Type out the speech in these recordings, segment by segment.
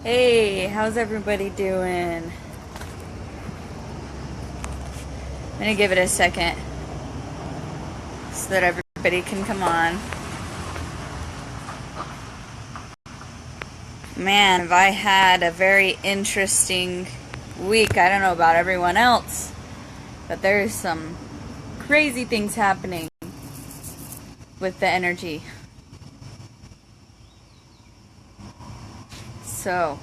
Hey, how's everybody doing? I'm gonna give it a second so that everybody can come on. Man, have I had a very interesting week. I don't know about everyone else, but there's some crazy things happening with the energy. So,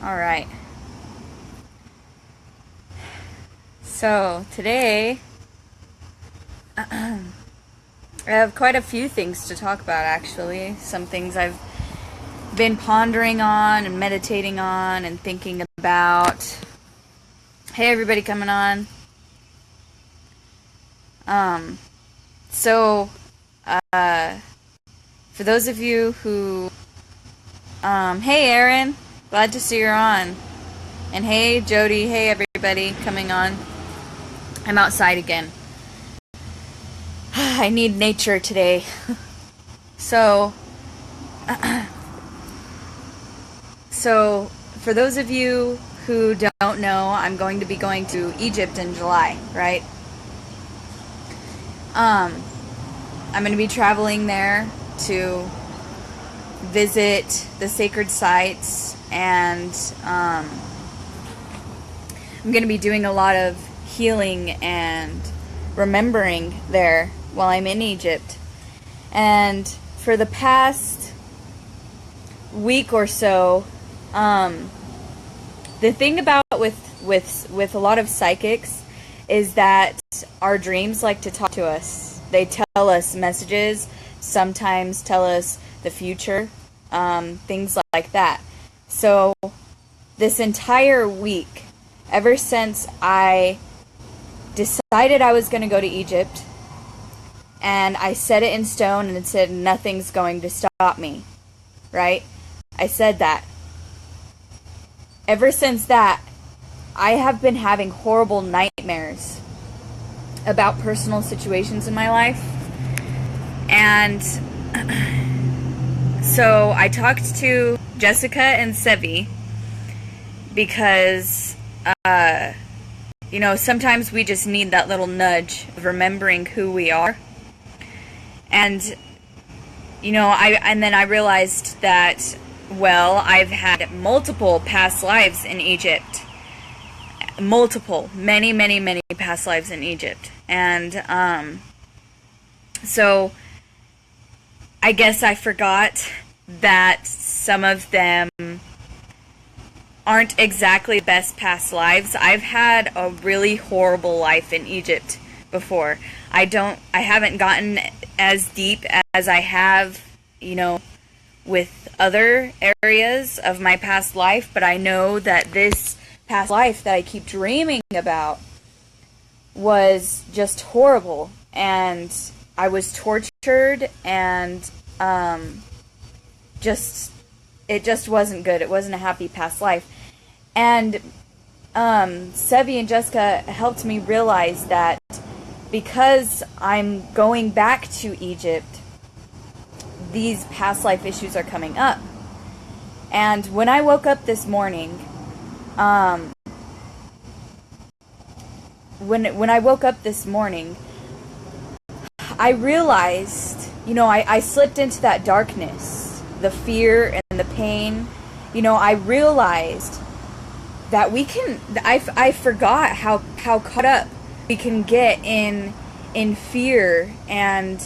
alright. So, today, I have quite a few things to talk about, actually. Some things I've been pondering on and meditating on and thinking about. Hey, everybody coming on. So, for those of you who, hey, Aaron, glad to see you're on. And hey, Jody, hey, everybody coming on. I'm outside again. I need nature today. So, for those of you who don't know, I'm going to be going to Egypt in July, right? I'm going to be traveling there to visit the sacred sites, and I'm going to be doing a lot of healing and remembering there while I'm in Egypt. And for the past week or so, the thing about with a lot of psychics is that our dreams like to talk to us. They tell us messages, sometimes tell us the future, things like that. So this entire week, ever since I decided I was going to go to Egypt, and I set it in stone and it said nothing's going to stop me, right? I said that. Ever since that, I have been having horrible nightmares about personal situations in my life. And so I talked to Jessica and Sevi because, sometimes we just need that little nudge of remembering who we are. And, then I realized that, well, I've had multiple past lives in Egypt. Many past lives in Egypt. And, so I guess I forgot that some of them aren't exactly best past lives. I've had a really horrible life in Egypt before. I haven't gotten as deep as I have, with other areas of my past life, but I know that this past life that I keep dreaming about was just horrible, and I was tortured, and it just wasn't good. It wasn't a happy past life. And Sevi and Jessica helped me realize that because I'm going back to Egypt, these past life issues are coming up. And when I woke up this morning, when I woke up this morning, I realized, I slipped into that darkness, the fear and the pain. I realized that I forgot how caught up we can get in fear and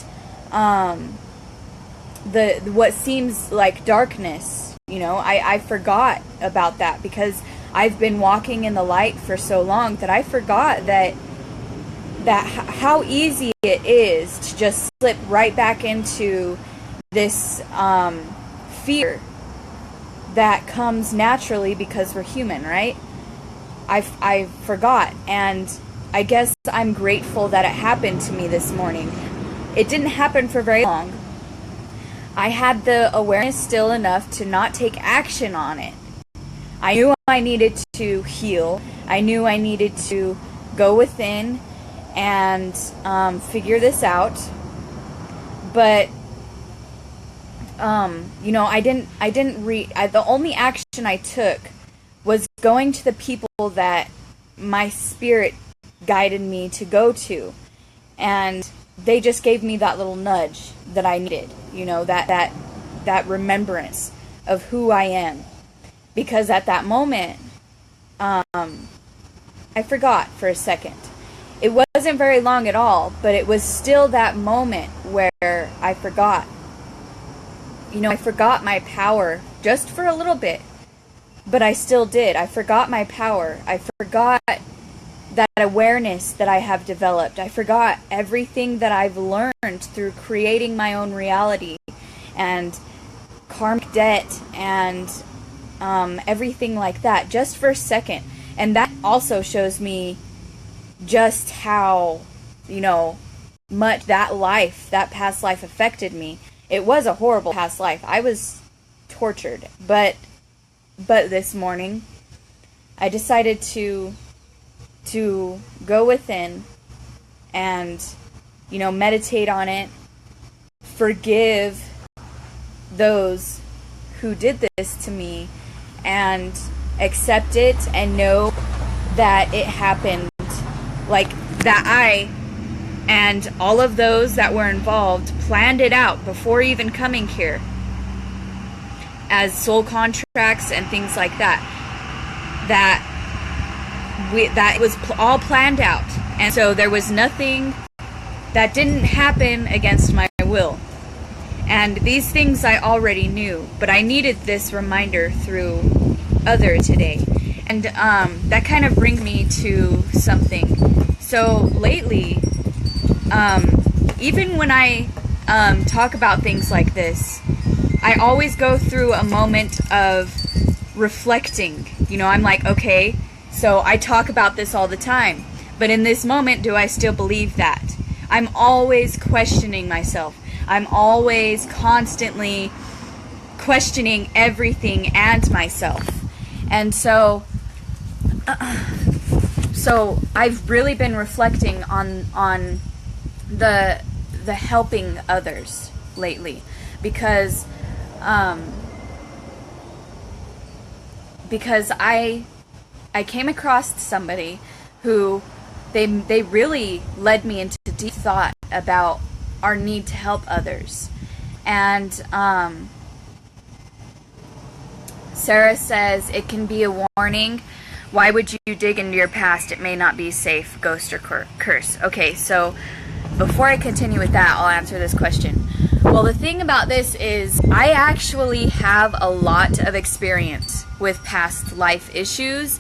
what seems like darkness. I forgot about that because I've been walking in the light for so long that I forgot that how easy it is to just slip right back into this fear that comes naturally because we're human, right? I forgot, and I guess I'm grateful that it happened to me this morning. It didn't happen for very long. I had the awareness still enough to not take action on it. I knew I needed to heal. I knew I needed to go within and figure this out. But the only action I took was going to the people that my spirit guided me to go to, and they just gave me that little nudge that I needed, that remembrance of who I am, because at that moment, I forgot for a second. It wasn't very long at all, but it was still that moment where I forgot. I forgot my power just for a little bit, but I still did. I forgot my power. I forgot that awareness that I have developed. I forgot everything that I've learned through creating my own reality and karmic debt and everything like that, just for a second. And that also shows me just how, much that past life affected me. It was a horrible past life. I was tortured. But this morning, I decided to go within and, meditate on it, forgive those who did this to me, and accept it and know that it happened, like that I and all of those that were involved planned it out before even coming here, as soul contracts and things like that. That it was all planned out, and so there was nothing that didn't happen against my will. And these things I already knew, but I needed this reminder through others today. And that kind of brings me to something. So lately, even when I talk about things like this, I always go through a moment of reflecting. I'm like, okay, so I talk about this all the time, but in this moment, do I still believe that? I'm always questioning myself. I'm always constantly questioning everything and myself. And so I've really been reflecting on the helping others lately, because I came across somebody who they really led me into deep thought about our need to help others. And Sarah says, it can be a warning. Why would you dig into your past? It may not be safe, ghost or curse. Okay, so before I continue with that, I'll answer this question. Well, the thing about this is I actually have a lot of experience with past life issues.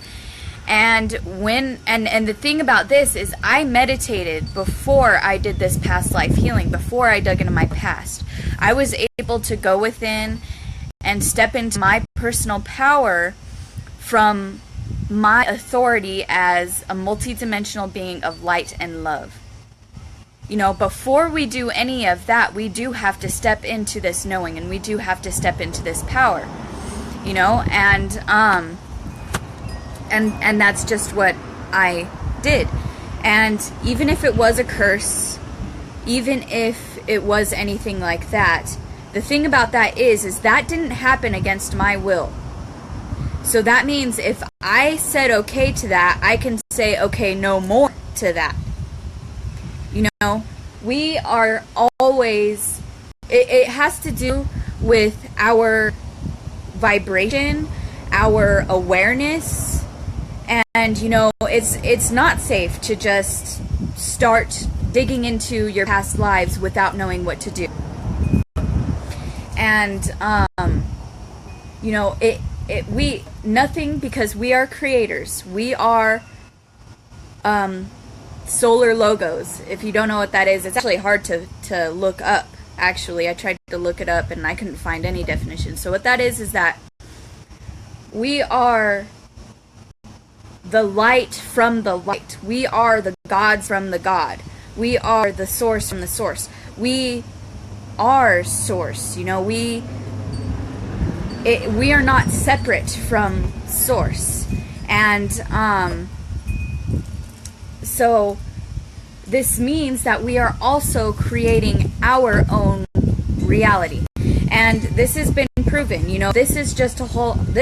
And the thing about this is I meditated before I did this past life healing, before I dug into my past. I was able to go within and step into my personal power from my authority as a multidimensional being of light and love. Before we do any of that, we do have to step into this knowing, and we do have to step into this power, and that's just what I did. And even if it was a curse, even if it was anything like that, the thing about that is that didn't happen against my will. So that means if I said okay to that, I can say okay no more to that. We are always, it has to do with our vibration, our awareness, and it's not safe to just start digging into your past lives without knowing what to do. And we nothing, because we are creators. We are solar logos. If you don't know what that is, it's actually hard to look up. Actually, I tried to look it up and I couldn't find any definition. So what that is that we are the light from the light. We are the gods from the God. We are the source from the source. We are source. We are not separate from source. And so this means that we are also creating our own reality. And this has been proven. You know, this is just all of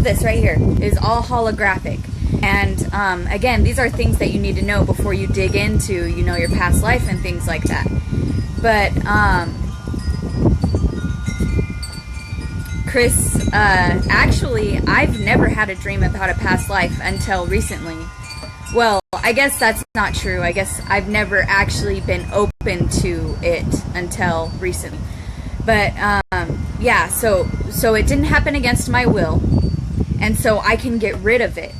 this right here is all holographic. And again, these are things that you need to know before you dig into, you know, your past life and things like that. But Chris, actually, I've never had a dream about a past life until recently. Well, I guess that's not true. I guess I've never actually been open to it until recently. But yeah, so it didn't happen against my will, and so I can get rid of it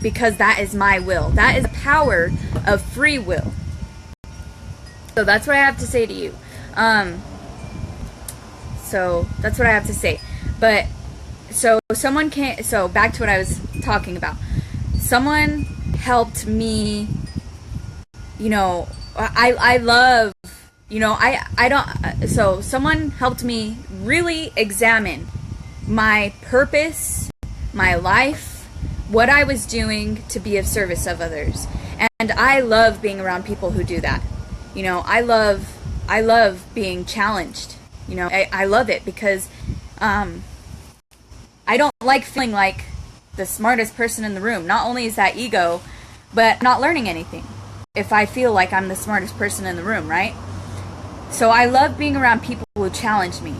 because that is my will. That is the power of free will. So that's what I have to say to you. So that's what I have to say. But so someone came. So back to what I was talking about. Someone helped me. You know, I love. You know, I don't. So someone helped me really examine my purpose, my life, what I was doing to be of service of others, and I love being around people who do that. You know, I love being challenged. You know, I love it because I don't like feeling like the smartest person in the room. Not only is that ego, but not learning anything if I feel like I'm the smartest person in the room, right? So I love being around people who challenge me.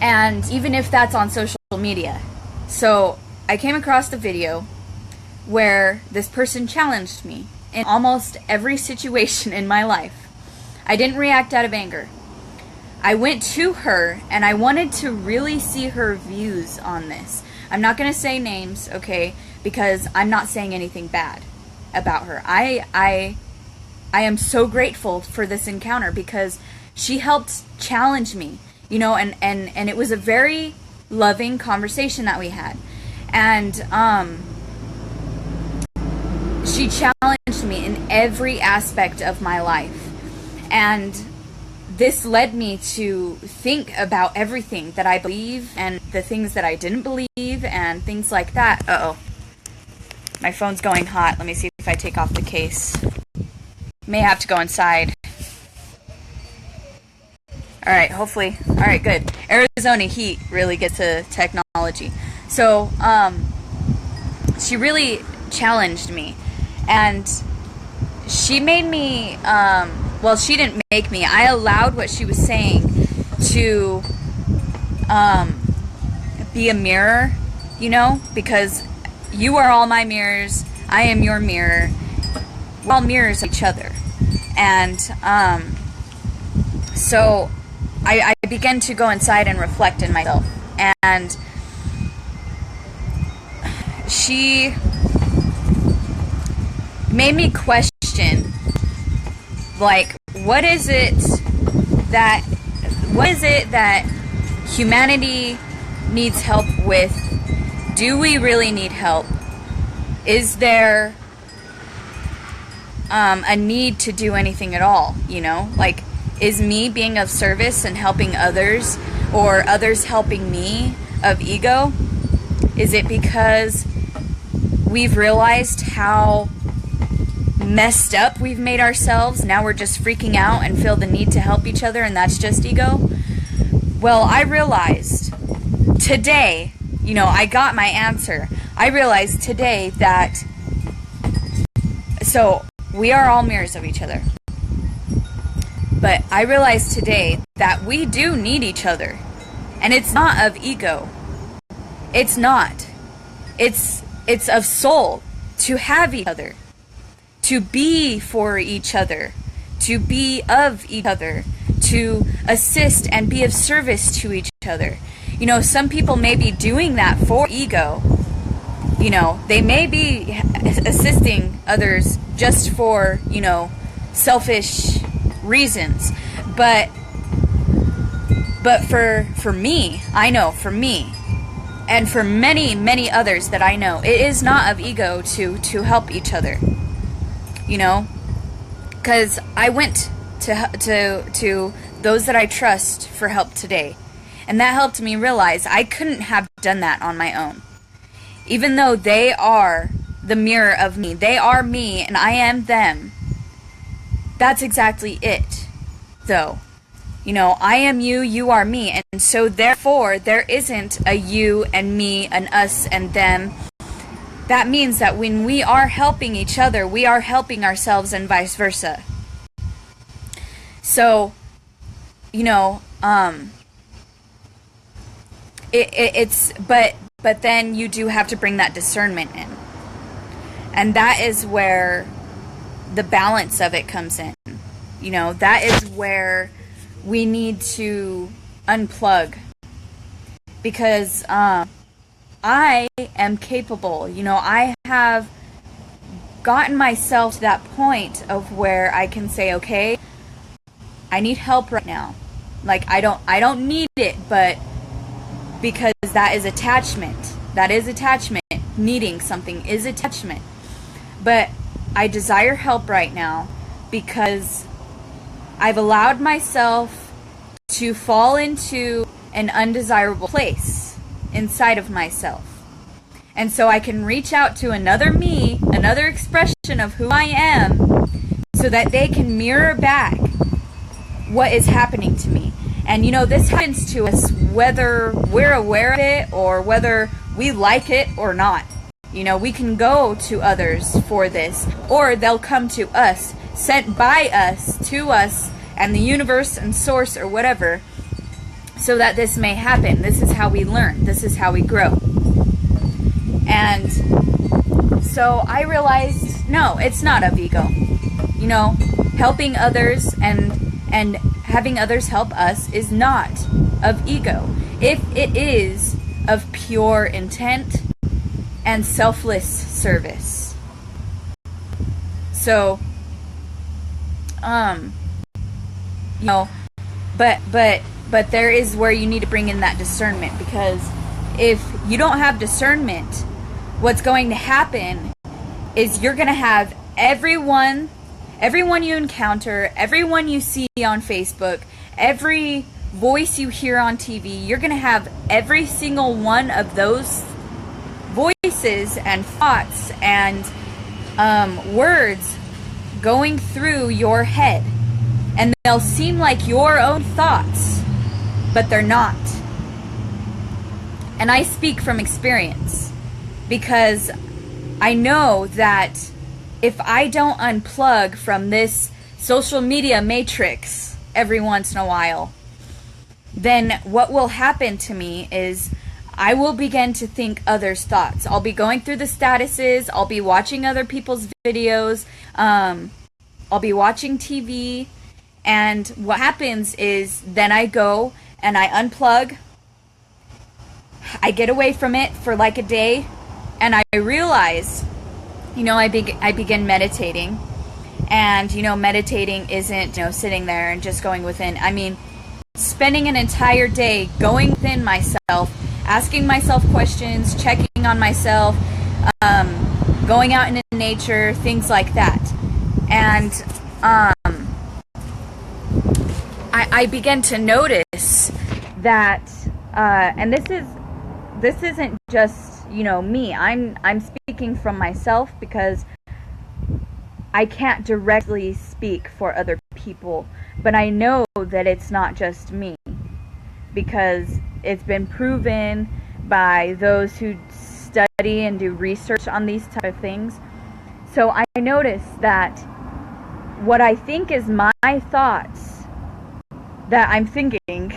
And even if that's on social media. So I came across the video where this person challenged me in almost every situation in my life. I didn't react out of anger. I went to her and I wanted to really see her views on this. I'm not going to say names, okay, because I'm not saying anything bad about her. I am so grateful for this encounter because she helped challenge me, you know, and it was a very loving conversation that we had. And she challenged me in every aspect of my life. And this led me to think about everything that I believe and the things that I didn't believe and things like that. Uh-oh. My phone's going hot. Let me see if I take off the case. May have to go inside. Alright, hopefully. Alright, good. Arizona heat really gets to technology. So, she really challenged me. And she made me, well, she didn't make me. I allowed what she was saying to be a mirror, you know, because you are all my mirrors. I am your mirror. We're all mirrors of each other. And so I began to go inside and reflect in myself. And she made me question, like, what is it that humanity needs help with? Do we really need help? Is there a need to do anything at all, you know? Like, is me being of service and helping others, or others helping me, of ego? Is it because we've realized how messed up we've made ourselves? Now we're just freaking out and feel the need to help each other, and that's just ego? Well, I realized today, you know, I got my answer. I realized today that, so we are all mirrors of each other. But I realized today that we do need each other. And it's not of ego. It's not. It's of soul to have each other. To be for each other. To be of each other. To assist and be of service to each other. You know, some people may be doing that for ego. You know, they may be assisting others just for, you know, selfish reasons. But for me, I know, for me, and for many, many others that I know, it is not of ego to help each other. You know? Because I went to those that I trust for help today. And that helped me realize I couldn't have done that on my own. Even though they are the mirror of me, they are me and I am them. That's exactly it, though. I am you, you are me. And so therefore, there isn't a you and me, an us and them. That means that when we are helping each other, we are helping ourselves and vice versa. So, but then you do have to bring that discernment in. And that is where the balance of it comes in. That is where we need to unplug. Because I am capable. I have gotten myself to that point of where I can say, okay, I need help right now. Like, I don't need it, but because that is attachment. That is attachment. Needing something is attachment. But I desire help right now because I've allowed myself to fall into an undesirable place inside of myself. And so I can reach out to another me, another expression of who I am, so that they can mirror back what is happening to me. And this happens to us whether we're aware of it or whether we like it or not. We can go to others for this, or they'll come to us, sent by us, to us, and the universe and source or whatever, so that this may happen. This is how we learn. This is how we grow. And so I realized, no, it's not of ego. Helping others and having others help us is not of ego. If it is of pure intent and selfless service. So, but there is where you need to bring in that discernment, because if you don't have discernment, what's going to happen is you're going to have everyone you encounter, everyone you see on Facebook, every voice you hear on TV, you're going to have every single one of those voices and thoughts and words going through your head. And they'll seem like your own thoughts, but they're not. And I speak from experience, because I know that if I don't unplug from this social media matrix every once in a while, then what will happen to me is I will begin to think others' thoughts. I'll be going through the statuses. I'll be watching other people's videos. I'll be watching TV. And what happens is then I go and I unplug. I get away from it for like a day. And I realize, I begin meditating. And, meditating isn't, sitting there and just going within. I mean, spending an entire day going within myself, asking myself questions, checking on myself, going out into nature, things like that. And I began to notice that, and this isn't just me. I'm speaking from myself, because I can't directly speak for other people, but I know that it's not just me, because it's been proven by those who study and do research on these type of things. So I noticed that what I think is my thoughts that I'm thinking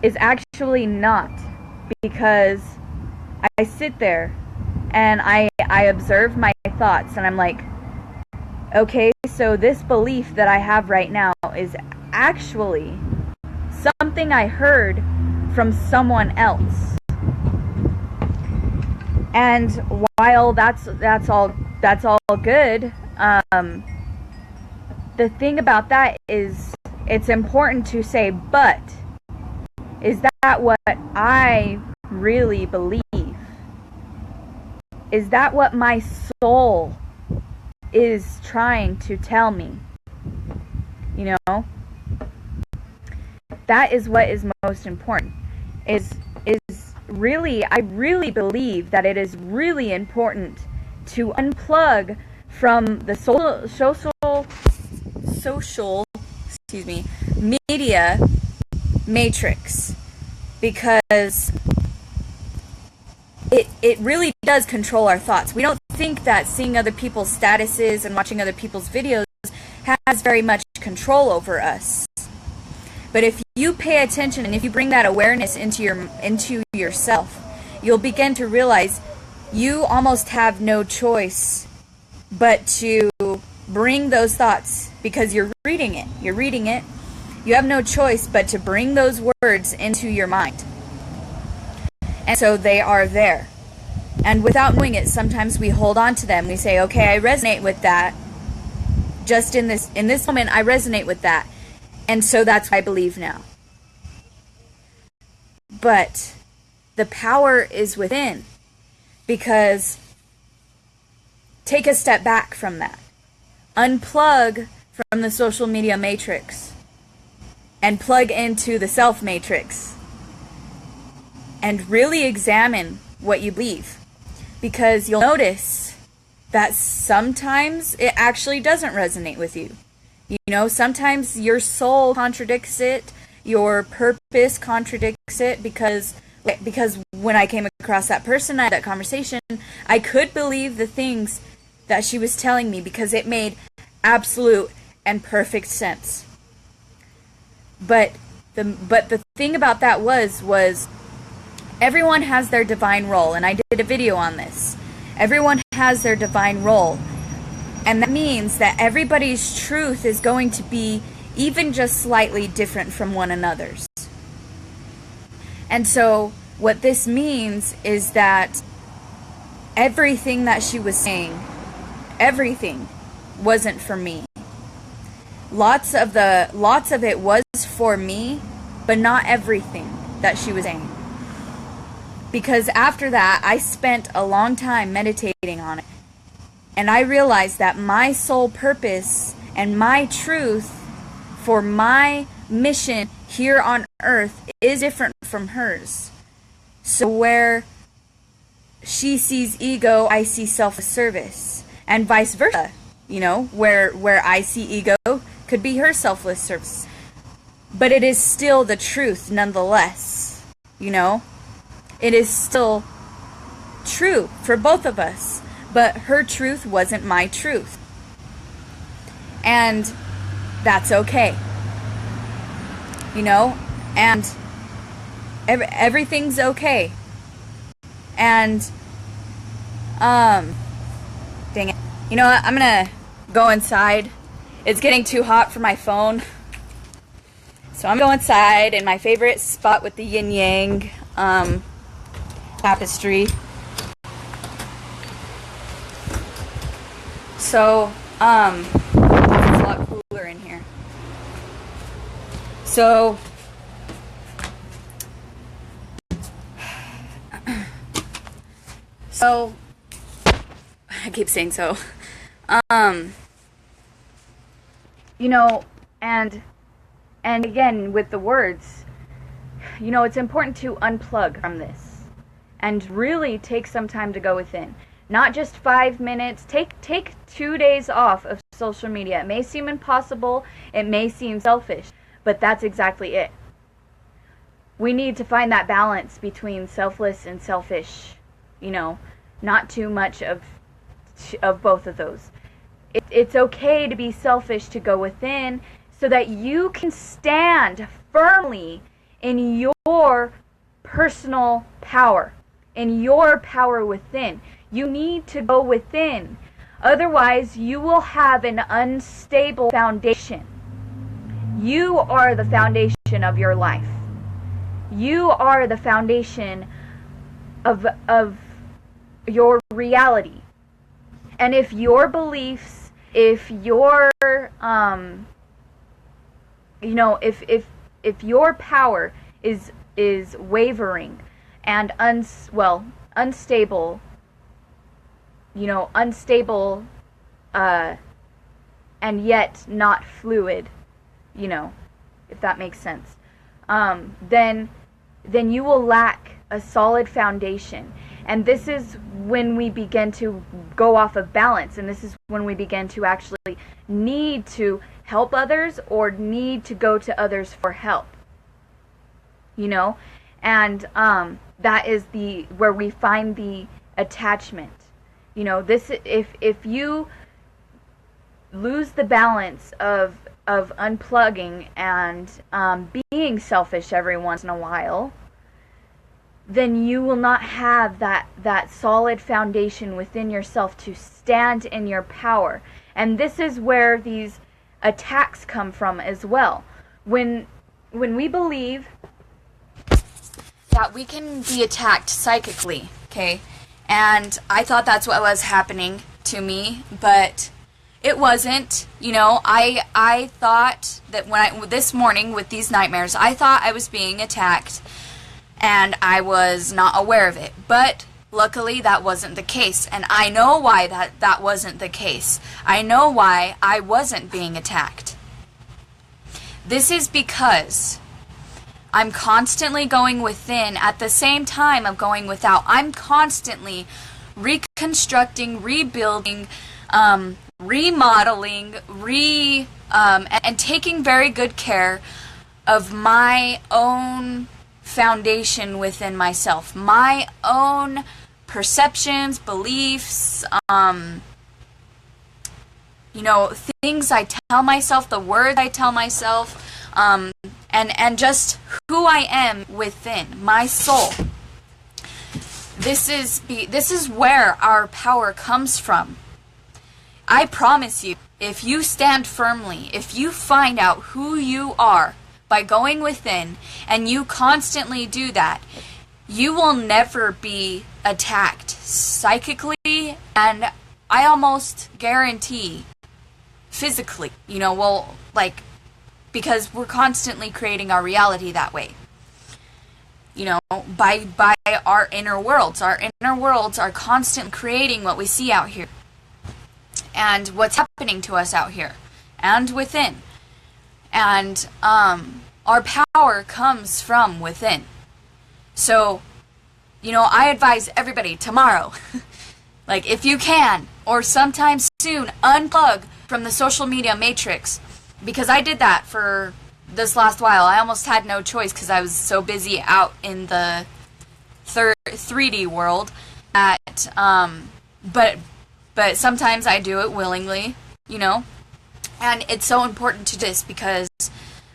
is actually not, because I sit there and I observe my thoughts, and I'm like, okay, so this belief that I have right now is actually something I heard from someone else. And while that's all good, the thing about that is it's important to say, but is that what I really believe? Is that what my soul is trying to tell me? That is what is most important. Is really, I really believe that it is really important to unplug from the social media matrix, because it really does control our thoughts. We don't think that seeing other people's statuses and watching other people's videos has very much control over us. But if you pay attention and if you bring that awareness into yourself, you'll begin to realize you almost have no choice but to bring those thoughts, because you're reading it. You have no choice but to bring those words into your mind. And so they are there. And without knowing it, sometimes we hold on to them. We say, okay, I resonate with that. Just in this moment, I resonate with that. And so that's what I believe now. But the power is within. Because take a step back from that. Unplug from the social media matrix. And plug into the self matrix. And really examine what you believe. Because you'll notice that sometimes it actually doesn't resonate with you. You know, sometimes your soul contradicts it, your purpose contradicts it, because when I came across that person, I had that conversation, I could believe the things that she was telling me because it made absolute and perfect sense. But the thing about that was everyone has their divine role, and I did a video on this. Everyone has their divine role. And that means that everybody's truth is going to be even just slightly different from one another's. And so what this means is that everything that she was saying, everything wasn't for me. Lots of it was for me, but not everything that she was saying. Because after that, I spent a long time meditating on it. And I realized that my soul purpose and my truth for my mission here on earth is different from hers. So where she sees ego, I see selfless service. And vice versa. You know, where I see ego could be her selfless service. But it is still the truth nonetheless. You know? It is still true for both of us. But her truth wasn't my truth. And that's okay. You know? And everything's okay. And, dang it. You know what? I'm gonna go inside. It's getting too hot for my phone. So I'm going inside in my favorite spot with the yin yang tapestry. So, it's a lot cooler in here. So, I keep saying so. You know, and again, with the words, you know, it's important to unplug from this and really take some time to go within. Not just 5 minutes. Take 2 days off of social media. It may seem impossible. It may seem selfish. But that's exactly it. We need to find that balance between selfless and selfish. You know, not too much of both of those. It's okay to be selfish, to go within, so that you can stand firmly in your personal power, in your power within. You need to go within. Otherwise, you will have an unstable foundation. You are the foundation of your life. You are the foundation of your reality. And if your beliefs, if your you know, if your power is wavering and unstable, you know, unstable, and yet not fluid, you know, if that makes sense, then you will lack a solid foundation. And this is when we begin to go off of balance, and this is when we begin to actually need to help others or need to go to others for help. You know? And that is the where we find the attachment. You know, this if you lose the balance of unplugging and being selfish every once in a while, then you will not have that solid foundation within yourself to stand in your power. And this is where these attacks come from as well. When we believe that we can be attacked psychically, okay? And I thought that's what was happening to me, but it wasn't. You know, I thought that this morning with these nightmares, I thought I was being attacked and I was not aware of it. But luckily that wasn't the case, and I know why that wasn't the case. I know why I wasn't being attacked. This is because I'm constantly going within at the same time of going without. I'm constantly reconstructing, rebuilding, remodeling, and taking very good care of my own foundation within myself, my own perceptions, beliefs, you know, things I tell myself, the words I tell myself, and just who I am within my soul. This is where our power comes from. I promise you, if you stand firmly, if you find out who you are by going within, and you constantly do that, you will never be attacked psychically, and I almost guarantee physically, you know, well, like, because we're constantly creating our reality that way. You know, by our inner worlds. Our inner worlds are constantly creating what we see out here. And what's happening to us out here. And within. And our power comes from within. So, you know, I advise everybody tomorrow, like if you can, or sometime soon, unplug from the social media matrix. Because I did that for this last while. I almost had no choice because I was so busy out in the 3D world. But sometimes I do it willingly, you know. And it's so important to this because,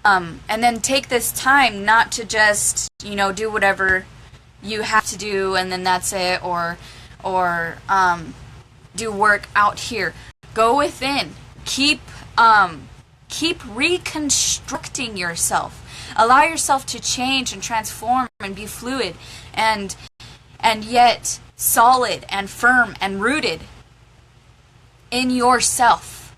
and then take this time not to just, you know, do whatever you have to do and then that's it, or do work out here. Go within. Keep reconstructing yourself. Allow yourself to change and transform and be fluid and yet solid and firm and rooted in yourself.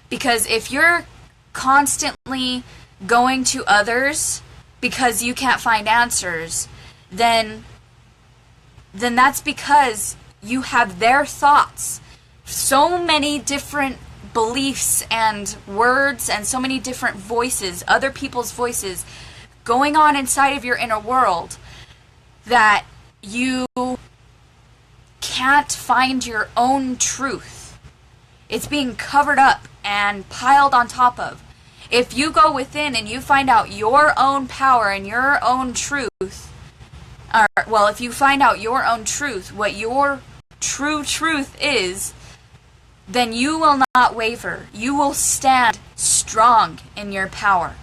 Because if you're constantly going to others because you can't find answers, then that's because you have their thoughts. So many different beliefs and words and so many different voices, other people's voices, going on inside of your inner world that you can't find your own truth. It's being covered up and piled on top of. If you go within and you find out your own power and your own truth, if you find out your own truth, what your true truth is, then you will not waver. You will stand strong in your power.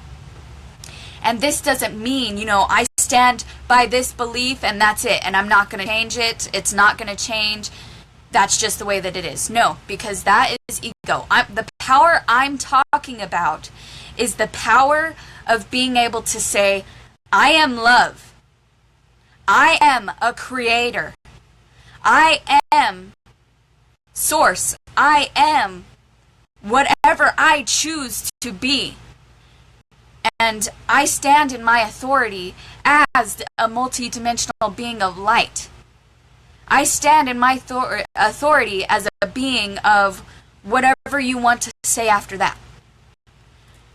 And this doesn't mean, you know, I stand by this belief and that's it, and I'm not going to change it. It's not going to change. That's just the way that it is. No, because that is ego. The power I'm talking about is the power of being able to say, I am love. I am a creator. I am source. I am whatever I choose to be. And I stand in my authority as a multidimensional being of light. I stand in my authority as a being of whatever you want to say after that.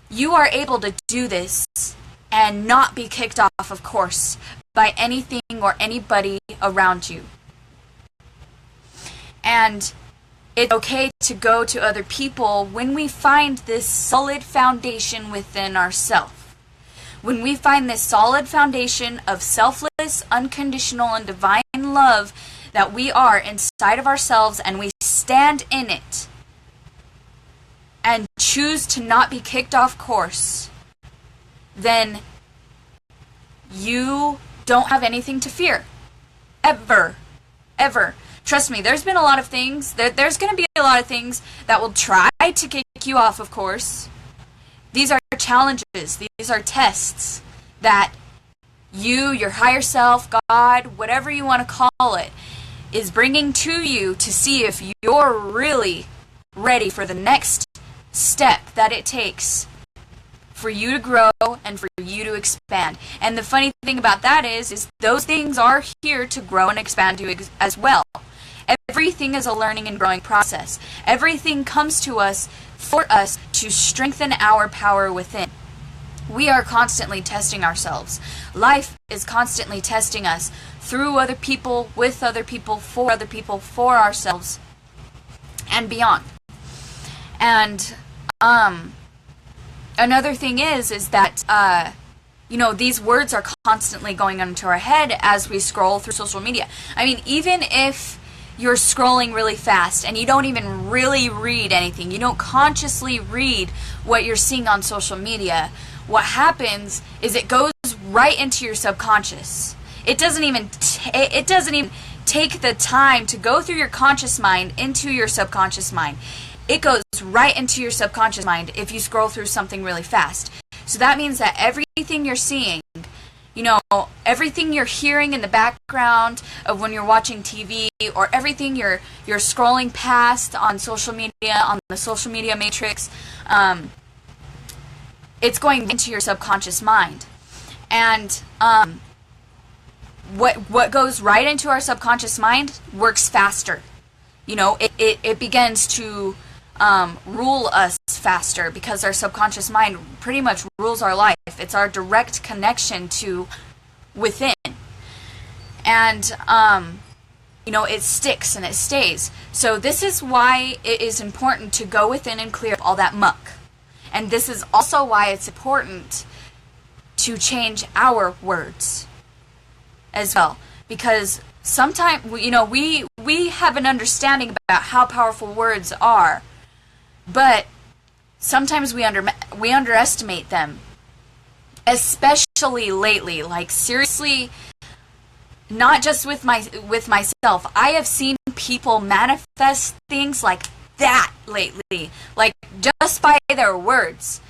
You are able to do this and not be kicked off, of course, by anything or anybody around you. And it's okay to go to other people when we find this solid foundation within ourselves. When we find this solid foundation of selfless, unconditional, and divine love that we are inside of ourselves, and we stand in it and choose to not be kicked off course, then you don't have anything to fear. Ever. Ever. Trust me, there's been a lot of things, there's going to be a lot of things that will try to kick you off of course. These are challenges, these are tests that you, your higher self, God, whatever you want to call it, is bringing to you to see if you're really ready for the next step that it takes for you to grow and for you to expand. And the funny thing about that is those things are here to grow and expand you as well. Everything is a learning and growing process. Everything comes to us for us to strengthen our power within. We are constantly testing ourselves. Life is constantly testing us through other people, with other people, for ourselves, and beyond. And another thing is that these words are constantly going into our head as we scroll through social media. I mean, even if you're scrolling really fast and you don't even really read anything, you don't consciously read what you're seeing on social media, what happens is it goes right into your subconscious. It doesn't even take the time to go through your conscious mind into your subconscious mind. It goes right into your subconscious mind if you scroll through something really fast. So that means that everything you're seeing, everything you're hearing in the background of when you're watching TV, or everything you're scrolling past on social media, on the social media matrix, it's going into your subconscious mind. And what goes right into our subconscious mind works faster. It begins to rule us faster because our subconscious mind pretty much rules our life. It's our direct connection to within. And, it sticks and it stays. So this is why it is important to go within and clear up all that muck. And this is also why it's important to change our words as well. Because sometimes, we have an understanding about how powerful words are, but sometimes we underestimate them, especially lately. Like, seriously, not just with myself. I have seen people manifest things like that lately, like just by their words.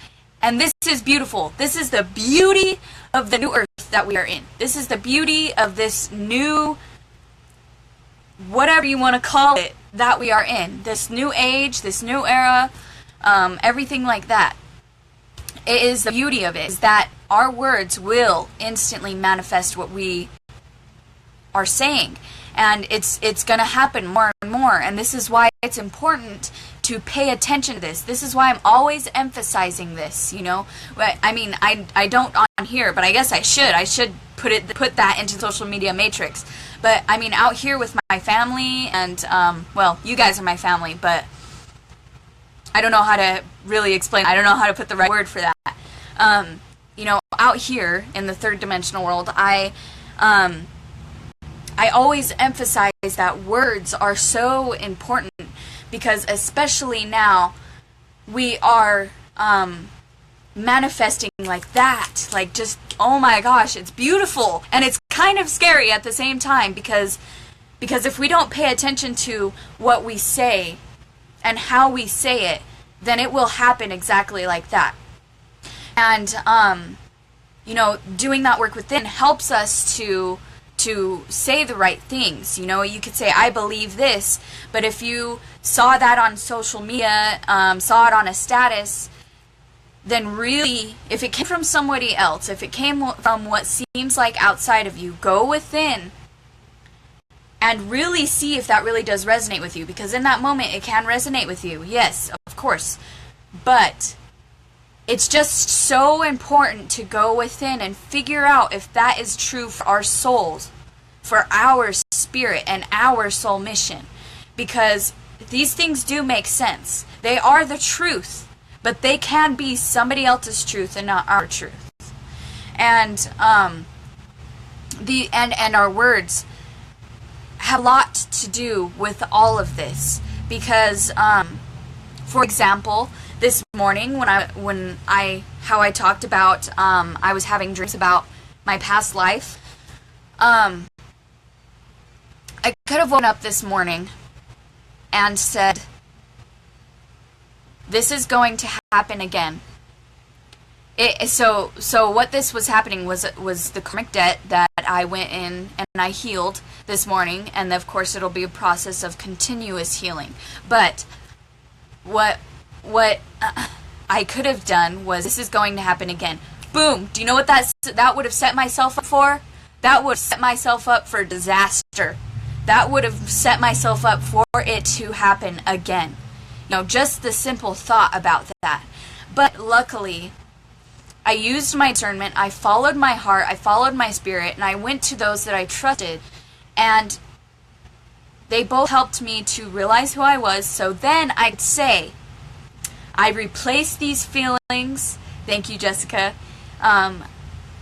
And this is beautiful. This is the beauty of the new earth that we are in. This is the beauty of this new, whatever you want to call it, that we are in. This new age, this new era, everything like that. It is the beauty of it, is that our words will instantly manifest what we are saying. And it's going to happen more and more. And this is why it's important to pay attention to this. This is why I'm always emphasizing this, I mean, I don't on here, but I guess I should. I should put that into social media matrix. But I mean, out here with my family, and you guys are my family, but I don't know how to really explain. I don't know how to put the right word for that. Out here in the third dimensional world, I always emphasize that words are so important, because especially now we are manifesting like that, like just, oh my gosh, it's beautiful, and it's kind of scary at the same time, because if we don't pay attention to what we say and how we say it, then it will happen exactly like that. And doing that work within helps us to say the right things. You could say, I believe this, but if you saw that on social media, saw it on a status, then really, if it came from somebody else, if it came from what seems like outside of you, go within and really see if that really does resonate with you. Because in that moment, it can resonate with you. Yes, of course. But it's just so important to go within and figure out if that is true for our souls, for our spirit and our soul mission. Because these things do make sense. They are the truth, but they can be somebody else's truth and not our truth. And and our words have a lot to do with all of this, because for example, this morning when I talked about I was having dreams about my past life, I could have woken up this morning and said, this is going to happen again. So what this was happening was the karmic debt that I went in and I healed this morning, and of course it'll be a process of continuous healing. But what I could have done was, this is going to happen again. Boom! Do you know what that would have set myself up for? That would have set myself up for disaster. That would have set myself up for it to happen again. You know, just the simple thought about that. But luckily, I used my discernment, I followed my heart, I followed my spirit, and I went to those that I trusted, and they both helped me to realize who I was. So then I'd say, I replaced these feelings, thank you, Jessica,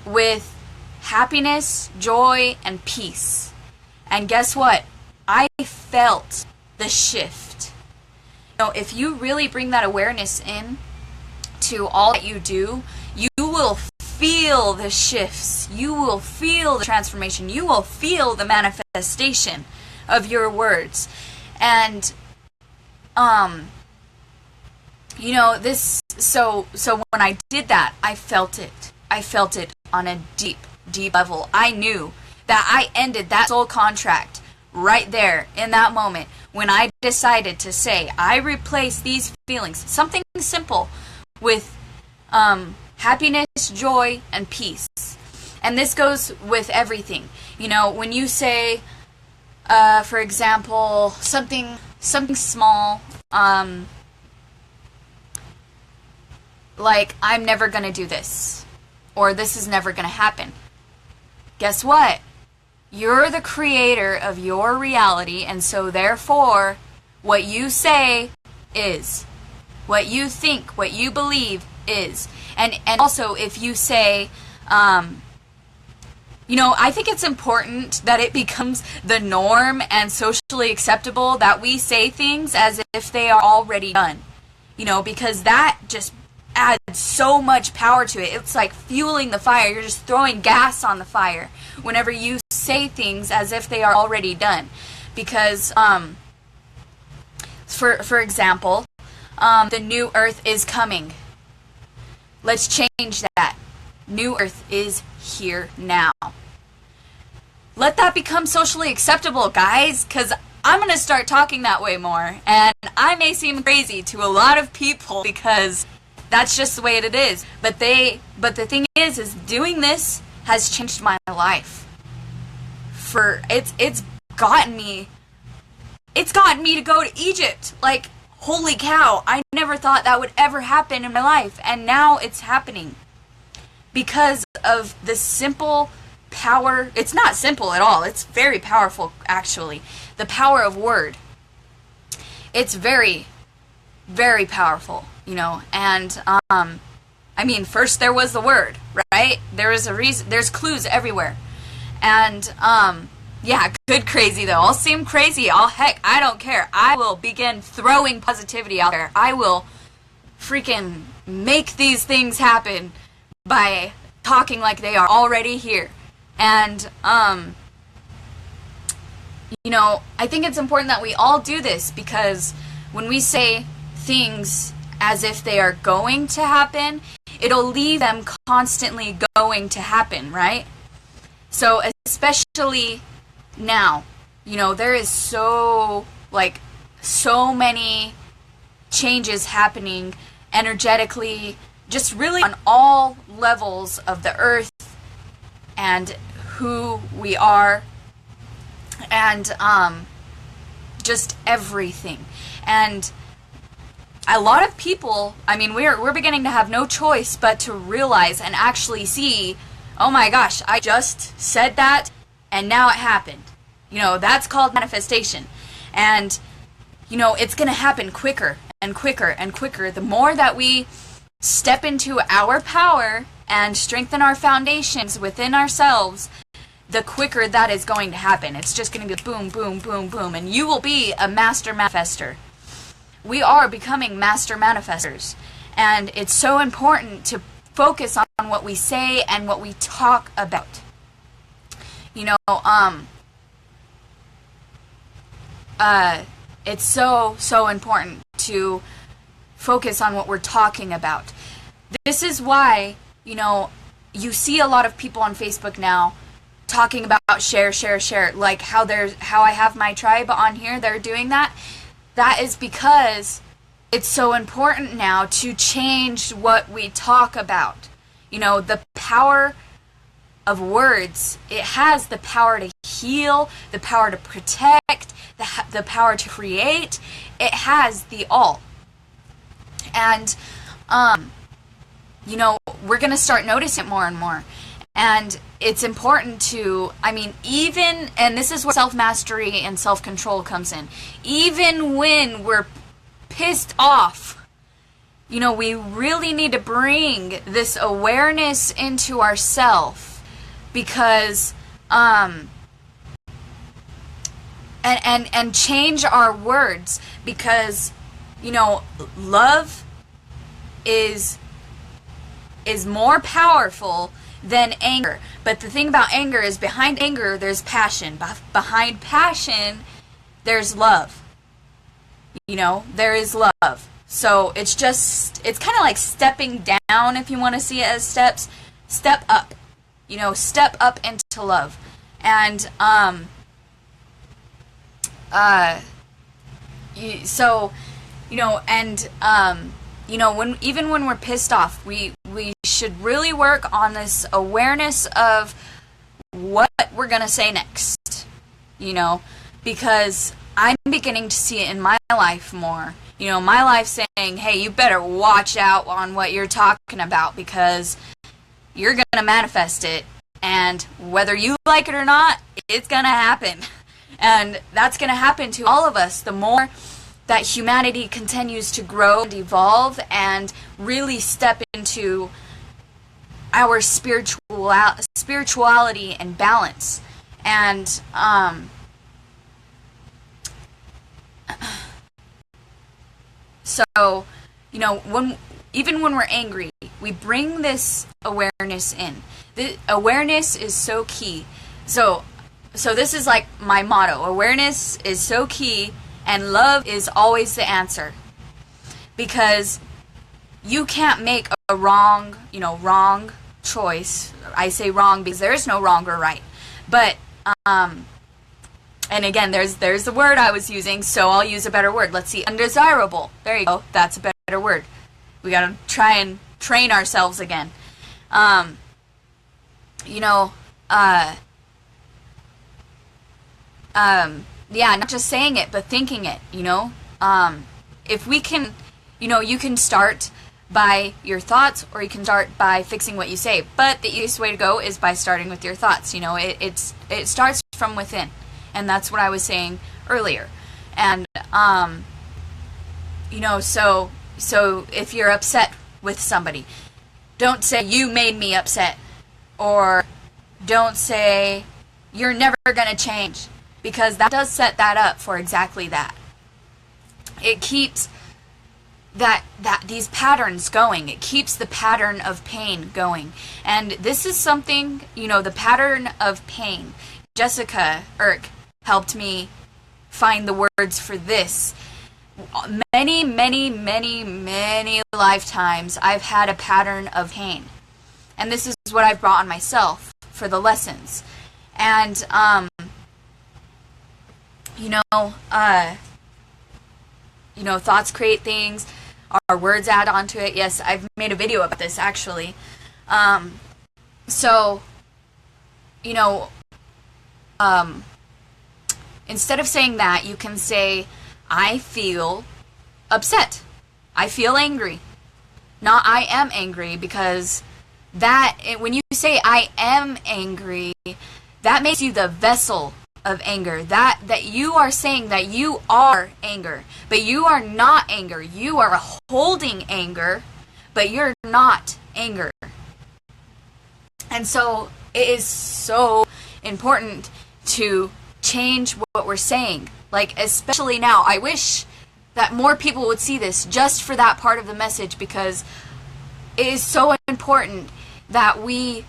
with happiness, joy, and peace. And guess what? I felt the shift. You know, if you really bring that awareness in to all that you do, you will feel the shifts. You will feel the transformation. You will feel the manifestation of your words. And you know, this, so when I did that, I felt it. I felt it on a deep, deep level. I knew that I ended that soul contract right there in that moment when I decided to say, I replace these feelings, something simple, with happiness, joy, and peace. And this goes with everything. You know, when you say, for example, something small, like, I'm never going to do this, or this is never going to happen. Guess what? You're the creator of your reality, and so therefore, what you say is. What you think, what you believe is. And also, if you say, you know, I think it's important that it becomes the norm and socially acceptable that we say things as if they are already done. You know, because that just adds so much power to it. It's like fueling the fire. You're just throwing gas on the fire whenever you say things as if they are already done. Because, for example, the new earth is coming. Let's change that. New earth is here now. Let that become socially acceptable, guys, because I'm going to start talking that way more. And I may seem crazy to a lot of people because that's just the way it is. But the thing is doing this has changed my life. It's gotten me to go to Egypt. Like, holy cow, I never thought that would ever happen in my life, and now it's happening. Because of the simple power, it's not simple at all, it's very powerful actually. The power of word. It's very, very powerful, you know, and I mean, first there was the word, right? There is a reason, there's clues everywhere. And yeah, good crazy though. I'll seem crazy. Heck, I don't care. I will begin throwing positivity out there. I will freaking make these things happen by talking like they are already here. And, you know, I think it's important that we all do this, because when we say things as if they are going to happen, it'll leave them constantly going to happen, right? So, especially now, you know, there is so many changes happening energetically, just really on all levels of the earth and who we are, and just everything. And a lot of people, I mean, we're beginning to have no choice but to realize and actually see, oh my gosh, I just said that and now it happened. You know, that's called manifestation. And it's going to happen quicker and quicker and quicker. The more that we step into our power and strengthen our foundations within ourselves, the quicker that is going to happen. It's just going to be boom, boom, boom, boom, and you will be a master manifester. We are becoming master manifestors, and it's so important to focus on what we say and what we talk about. It's so important to focus on what we're talking about. This is why, you see a lot of people on Facebook now talking about share, like how I have my tribe on here, they're doing that. That is because it's so important now to change what we talk about. The power of words, it has the power to heal, the power to protect, the power to create. It has the all. And, we're going to start noticing it more and more. And it's important to, and this is where self-mastery and self-control comes in. Even when we're pissed off, we really need to bring this awareness into ourselves, because, and change our words, because, love is more powerful than anger. But the thing about anger is, behind anger there's passion. Behind passion there's love. There is love. So it's kind of like stepping down, if you want to see it as steps. Step up. Step up into love. And when we're pissed off, we should really work on this awareness of what we're going to say next, because I'm beginning to see it in my life more. My life saying, hey, you better watch out on what you're talking about, because you're going to manifest it, and whether you like it or not, it's going to happen. And that's going to happen to all of us. The more that humanity continues to grow and evolve and really step into our spirituality and balance. And so, even when we're angry, we bring this awareness in. The awareness is so key. So this is like my motto. Awareness is so key, and love is always the answer. Because you can't make a wrong choice. I say wrong because there is no wrong or right. But, and again, there's the word I was using, so I'll use a better word. Let's see, undesirable. There you go. That's a better word. We gotta try and train ourselves again. Not just saying it, but thinking it, if we can, you can start by your thoughts, or you can start by fixing what you say, but the easiest way to go is by starting with your thoughts. It starts from within, and that's what I was saying earlier. And, so if you're upset with somebody, don't say, you made me upset, or don't say, you're never gonna change, because that does set that up for exactly that. It keeps these patterns going. It keeps the pattern of pain going. And this is something, the pattern of pain. Jessica Irk helped me find the words for this. Many, many, many, many lifetimes I've had a pattern of pain. And this is what I've brought on myself for the lessons. And, thoughts create things. Our words add on to it. Yes, I've made a video about this, actually. Instead of saying that, you can say, I feel upset. I feel angry. Not I am angry, because when you say I am angry, that makes you the vessel of anger. That you are saying that you are anger, but you are not anger. You are holding anger, but you're not anger. And so it is so important to change what we're saying. Like, especially now, I wish that more people would see this just for that part of the message, because it is so important that we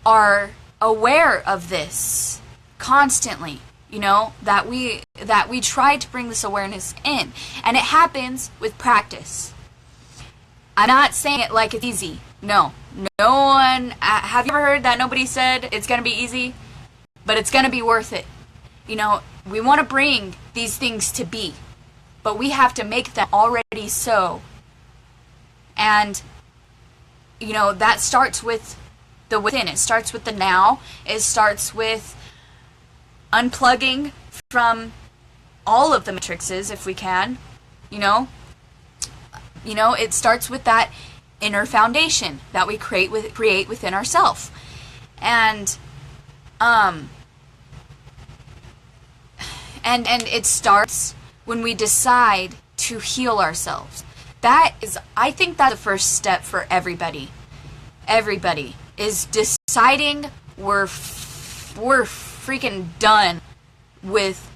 are aware of this constantly, you know, that we try to bring this awareness in. And it happens with practice. I'm not saying it like it's easy. No one, have you ever heard that nobody said it's going to be easy? But it's going to be worth it. You know, we want to bring these things to be, but we have to make them already so. And, you know, that starts with the within. It starts with the now. It starts with unplugging from all of the matrices if we can. You know, it starts with that inner foundation that we create within ourselves. And it starts when we decide to heal ourselves. I think that's the first step for everybody. Everybody is deciding we're freaking done with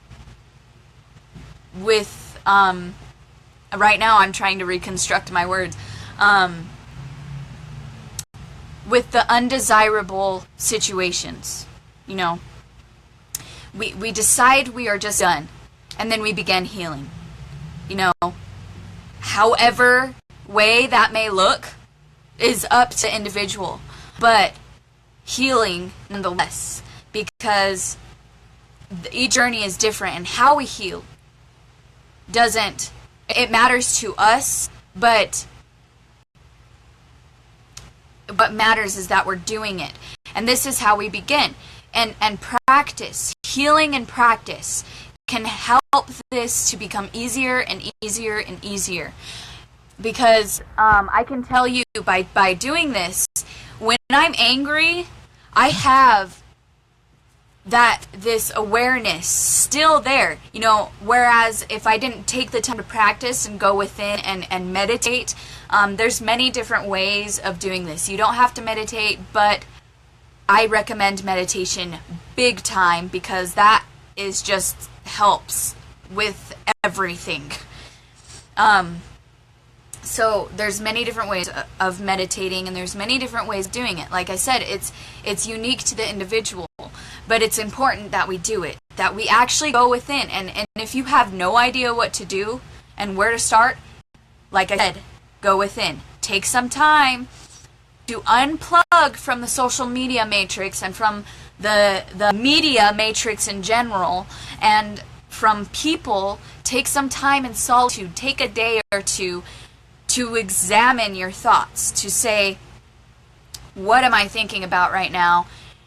right now I'm trying to reconstruct my words. With the undesirable situations, you know. We decide we are just done, and then we begin healing. You know, however way that may look is up to the individual, but healing nonetheless, because each journey is different, and how we heal it matters to us, but what matters is that we're doing it. And this is how we begin. And practice, healing and practice can help this to become easier and easier and easier. Because I can tell you by doing this, when I'm angry, I have this awareness still there, you know, whereas if I didn't take the time to practice and go within and meditate, there's many different ways of doing this. You don't have to meditate, but I recommend meditation big time, because that is just helps with everything. So there's many different ways of meditating, and there's many different ways of doing it. Like I said, it's unique to the individual, but it's important that we do it, that we actually go within. And if you have no idea what to do and where to start, like I said, go within. Take some time to unplug from the social media matrix and from the media matrix in general, and from people. Take some time in solitude. Take a day or two to examine your thoughts, to say, what am I thinking about right now?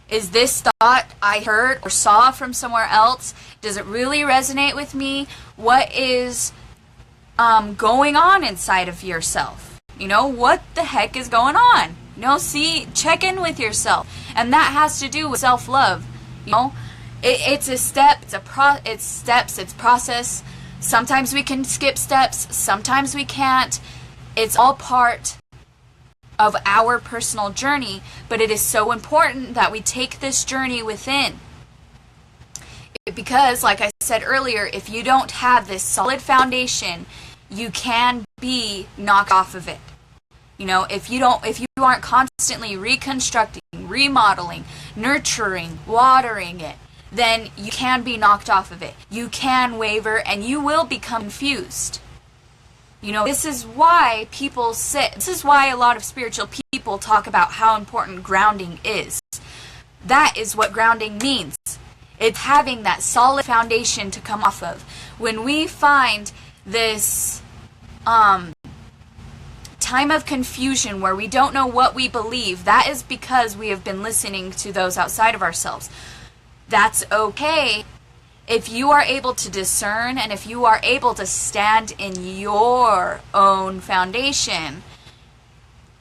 Is this thought I heard or saw from somewhere else? Does it really resonate with me? What is going on inside of yourself? You know, what the heck is going on? You know, check in with yourself. And that has to do with self-love. You know, it's a step, it's steps, it's process. Sometimes we can skip steps, sometimes we can't. It's all part of our personal journey, but it is so important that we take this journey within. Because, like I said earlier, if you don't have this solid foundation, you can be knocked off of it. You know, if you aren't constantly reconstructing, remodeling, nurturing, watering it, then you can be knocked off of it. You can waver, and you will become confused. You know, this is why a lot of spiritual people talk about how important grounding is. That is what grounding means. It's having that solid foundation to come off of. When we find this time of confusion where we don't know what we believe, that is because we have been listening to those outside of ourselves. That's okay. If you are able to discern, and if you are able to stand in your own foundation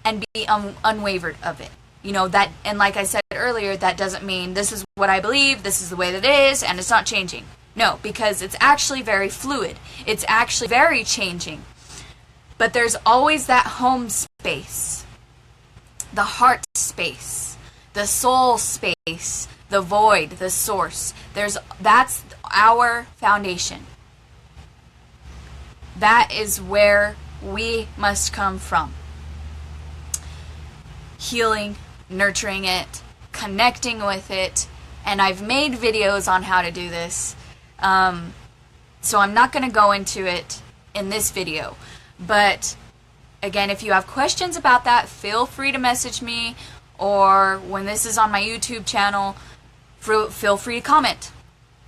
and be unwavered of it. You know, that, and like I said earlier, that doesn't mean this is what I believe, this is the way that it is, and it's not changing. No, because it's actually very fluid. It's actually very changing. But there's always that home space, the heart space, the soul space, the void, the source. That's our foundation. That is where we must come from. Healing, nurturing it, connecting with it, and I've made videos on how to do this, so I'm not going to go into it in this video, but again, if you have questions about that, feel free to message me, or when this is on my YouTube channel, feel free to comment,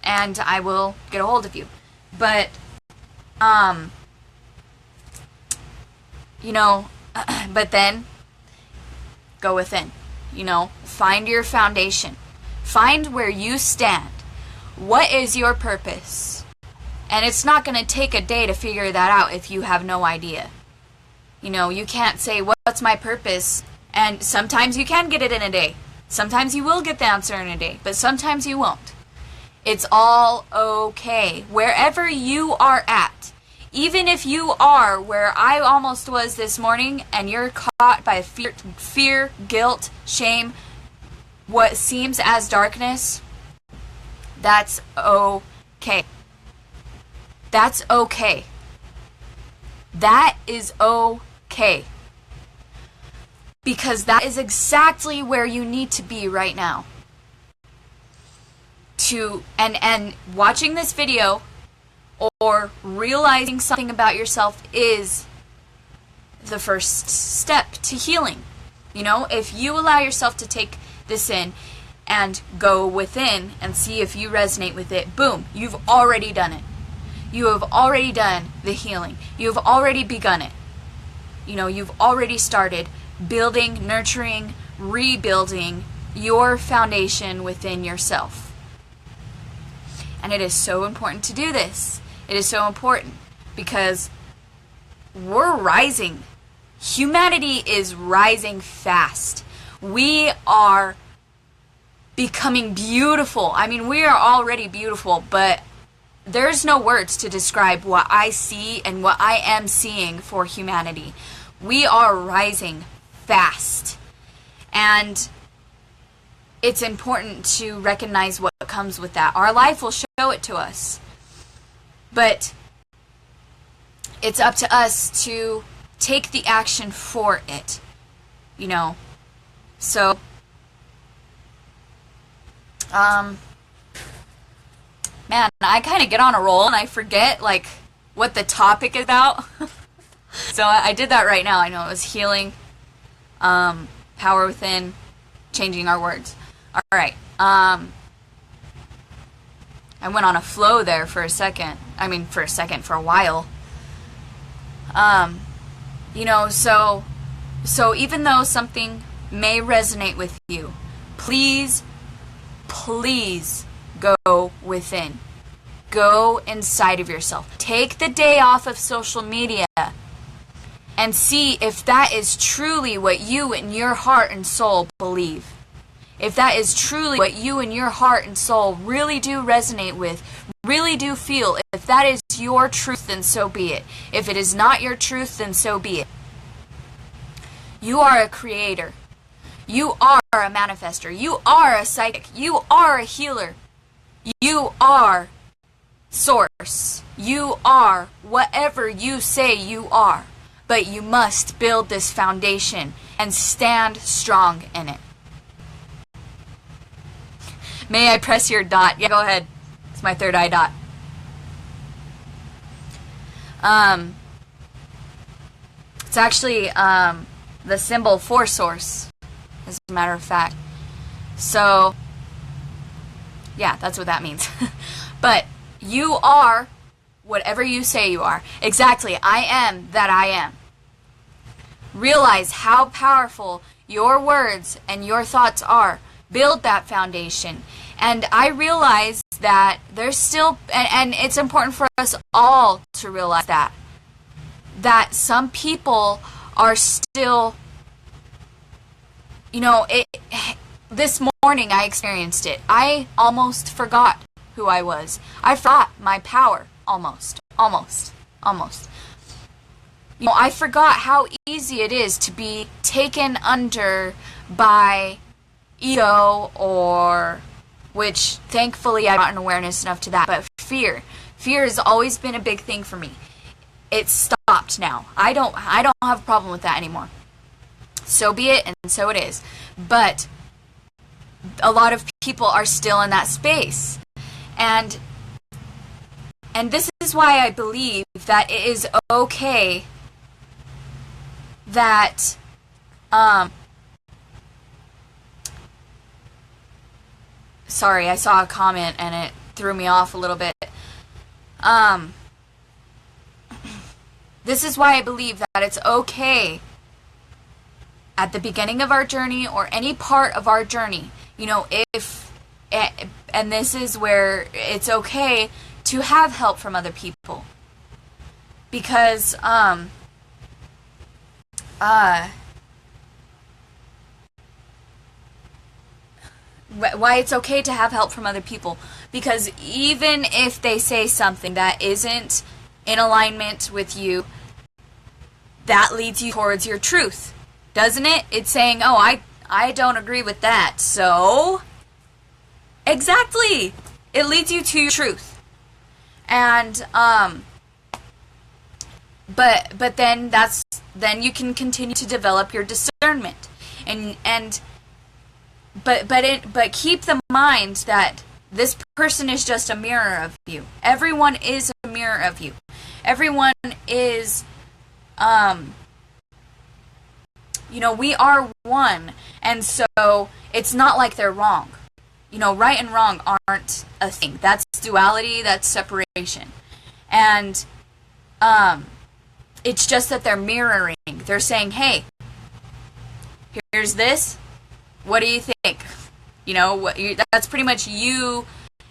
and I will get a hold of you. But, you know, but then, go within. You know, find your foundation. Find where you stand. What is your purpose? And it's not going to take a day to figure that out if you have no idea. You know, you can't say, what's my purpose? And sometimes you can get it in a day. Sometimes you will get the answer in a day, but sometimes you won't. It's all okay. Wherever you are at, even if you are where I almost was this morning and you're caught by fear, guilt, shame, what seems as darkness, that's okay. That's okay. That is okay. Because that is exactly where you need to be right now. And watching this video or realizing something about yourself is the first step to healing. You know, if you allow yourself to take this in and go within and see if you resonate with it, boom, you've already done it. You have already done the healing. You have already begun it. You know, you've already started building, nurturing, rebuilding your foundation within yourself. And it is so important to do this. It is so important because we're rising. Humanity is rising fast. We are becoming beautiful. I mean, we are already beautiful, but there's no words to describe what I see and what I am seeing for humanity. We are rising fast. And it's important to recognize what comes with that. Our life will show it to us. But it's up to us to take the action for it. You know. So, man, I kind of get on a roll and I forget, like, what the topic is about. So I did that right now. I know it was healing, power within, changing our words. All right. I went on a flow there for a second. For a while. You know, so even though something may resonate with you, please go within. Go inside of yourself. Take the day off of social media and see if that is truly what you in your heart and soul believe. If that is truly what you in your heart and soul really do resonate with, really do feel, if that is your truth, then so be it. If it is not your truth, then so be it. You are a creator. You are a manifester. You are a psychic. You are a healer. You are source. You are whatever you say you are. But you must build this foundation and stand strong in it. May I press your dot? Yeah, go ahead. It's my third eye dot. It's actually the symbol for source, as a matter of fact. So, yeah, that's what that means. But you are whatever you say you are. Exactly. I am that I am. Realize how powerful your words and your thoughts are. Build that foundation. And I realize that there's still, and it's important for us all to realize that some people are still, this morning I experienced it. I almost forgot who I was. I forgot my power. Almost. I forgot how easy it is to be taken under by ego, or, which thankfully I've gotten awareness enough to that, but fear. Fear has always been a big thing for me. It's stopped now. I don't have a problem with that anymore. So be it, and so it is. But a lot of people are still in that space. And this is why I believe that it is okay that sorry, I saw a comment and it threw me off a little bit. This is why I believe that it's okay at the beginning of our journey, or any part of our journey, and this is where it's okay to have help from other people. Because, why it's okay to have help from other people. Because even if they say something that isn't in alignment with you, that leads you towards your truth, doesn't it? It's saying, oh, I don't agree with that, so... Exactly! It leads you to your truth. And, but then then you can continue to develop your discernment. But keep the mind that this person is just a mirror of you. Everyone is a mirror of you. Everyone is, we are one. And so it's not like they're wrong. Right and wrong aren't a thing. That's duality, that's separation. And it's just that they're mirroring. They're saying, hey, here's this. What do you think? That's pretty much you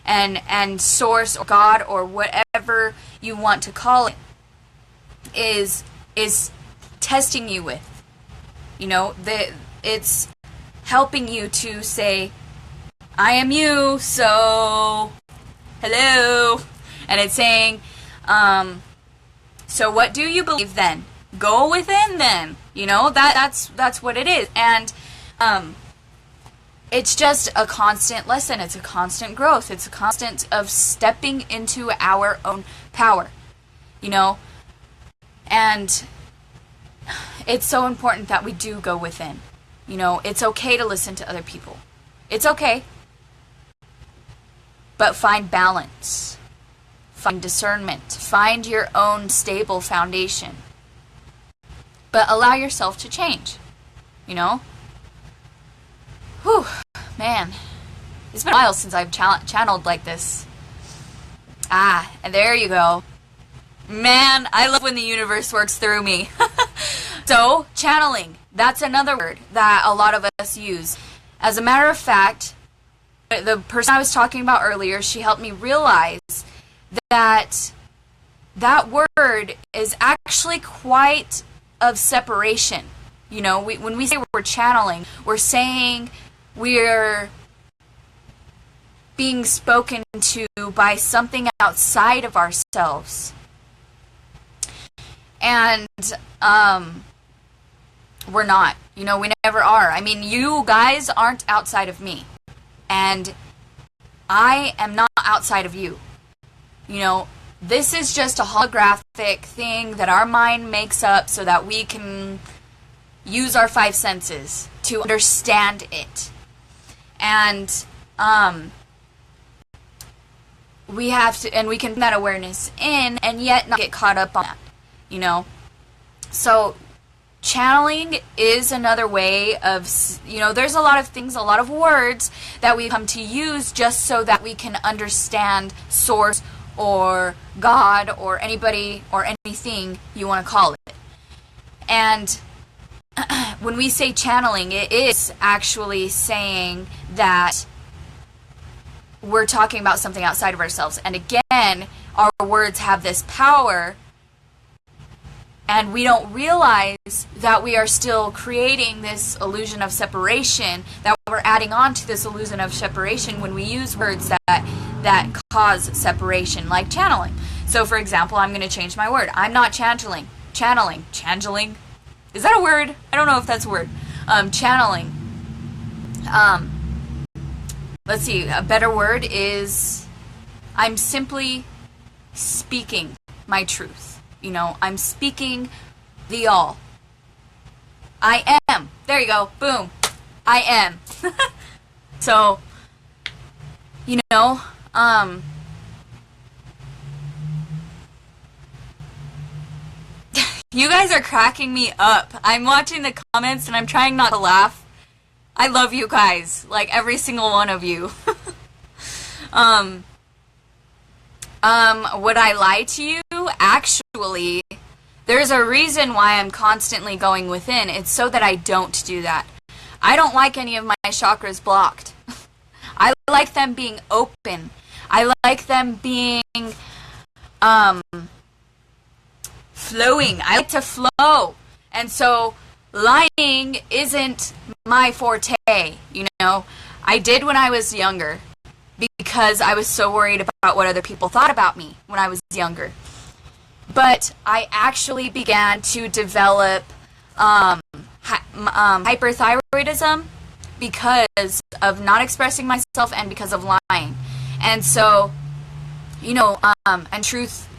and source or God or whatever you want to call it is testing you with. It's helping you to say, I am you, so hello. And it's saying, so what do you believe then? Go within then. That's what it is. And it's just a constant lesson. It's a constant growth. It's a constant of stepping into our own power. And it's so important that we do go within. It's okay to listen to other people. It's okay. But find balance. Find discernment. Find your own stable foundation. But allow yourself to change. Whew, man. It's been a while since I've channeled like this. And there you go. Man, I love when the universe works through me. So, channeling. That's another word that a lot of us use. As a matter of fact, the person I was talking about earlier, she helped me realize that word is actually quite of separation. When we say we're channeling, we're saying we're being spoken to by something outside of ourselves. And we're not. We never are. I mean, you guys aren't outside of me. And I am not outside of you. This is just a holographic thing that our mind makes up so that we can use our five senses to understand it. And we have to, and we can bring that awareness in and yet not get caught up on that. So channeling is another way of, there's a lot of things, a lot of words that we come to use just so that we can understand source or God or anybody or anything you want to call it. And when we say channeling, it is actually saying that we're talking about something outside of ourselves. And again, our words have this power And we don't realize that we are still creating this illusion of separation, that we're adding on to this illusion of separation when we use words that cause separation, like channeling. So, for example, I'm going to change my word. I'm not channeling. Channeling. Is that a word? I don't know if that's a word. Channeling. Let's see. A better word is I'm simply speaking my truth. I'm speaking the all. I am. There you go. Boom. I am. So, you guys are cracking me up. I'm watching the comments and I'm trying not to laugh. I love you guys. Like every single one of you. Would I lie to you? Actually, there's a reason why I'm constantly going within. It's so that I don't do that. I don't like any of my chakras blocked. I like them being open. I like them being flowing. I like to flow. And so lying isn't my forte, I did when I was younger because I was so worried about what other people thought about me when I was younger. But I actually began to develop hyperthyroidism because of not expressing myself and because of lying. And so, and truth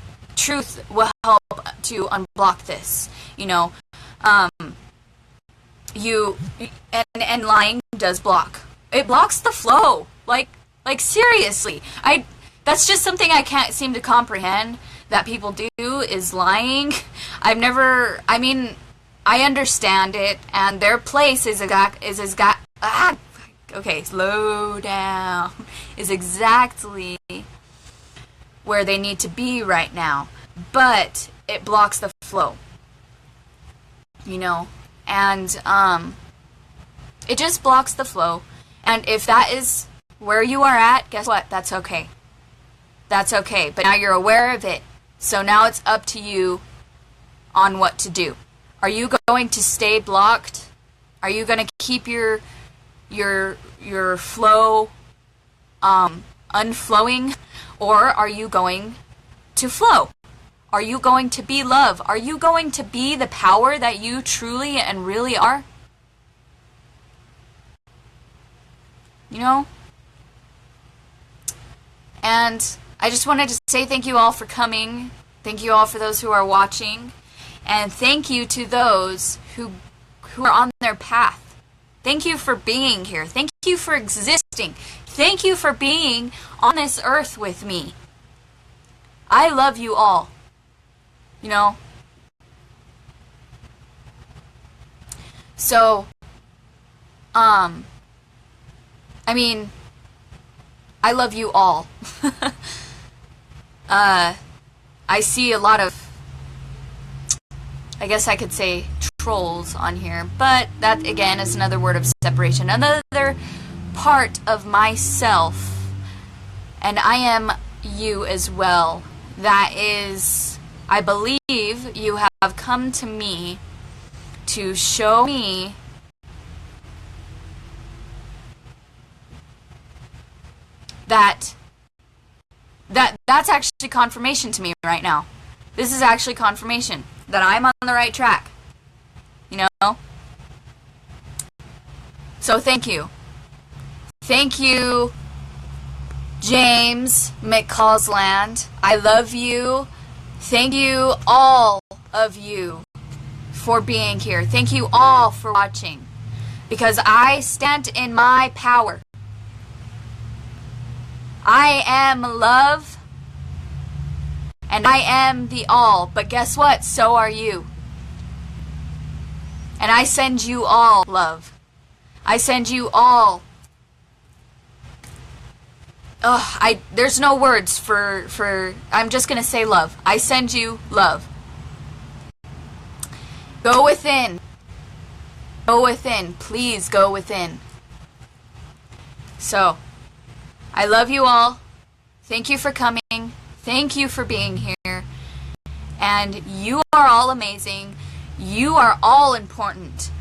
will help to unblock this. And lying does block. It blocks the flow. Like seriously. That's just something I can't seem to comprehend that people do is lying. I understand it, and their place okay, slow down, is exactly where they need to be right now, but it blocks the flow, and it just blocks the flow, and if that is where you are at, guess what, that's okay. That's okay, but now you're aware of it. So now it's up to you on what to do. Are you going to stay blocked? Are you going to keep your flow unflowing? Or are you going to flow? Are you going to be love? Are you going to be the power that you truly and really are? And I just wanted to say thank you all for coming. Thank you all for those who are watching. And thank you to those who are on their path. Thank you for being here. Thank you for existing. Thank you for being on this earth with me. I love you all. So, I love you all. I see a lot of, I guess I could say, trolls on here, but that again is another word of separation, another part of myself, and I am you as well. That is, I believe you have come to me to show me that's actually confirmation to me right now. This is actually confirmation that I'm on the right track. So thank you. Thank you, James McCausland. I love you. Thank you, all of you, for being here. Thank you all for watching. Because I stand in my power. I am love, and I am the all, but guess what? So are you. And I send you all love. I send you all. There's no words for, I'm just going to say love. I send you love. Go within. Go within. Please go within. So, I love you all. Thank you for coming. Thank you for being here. And you are all amazing. You are all important.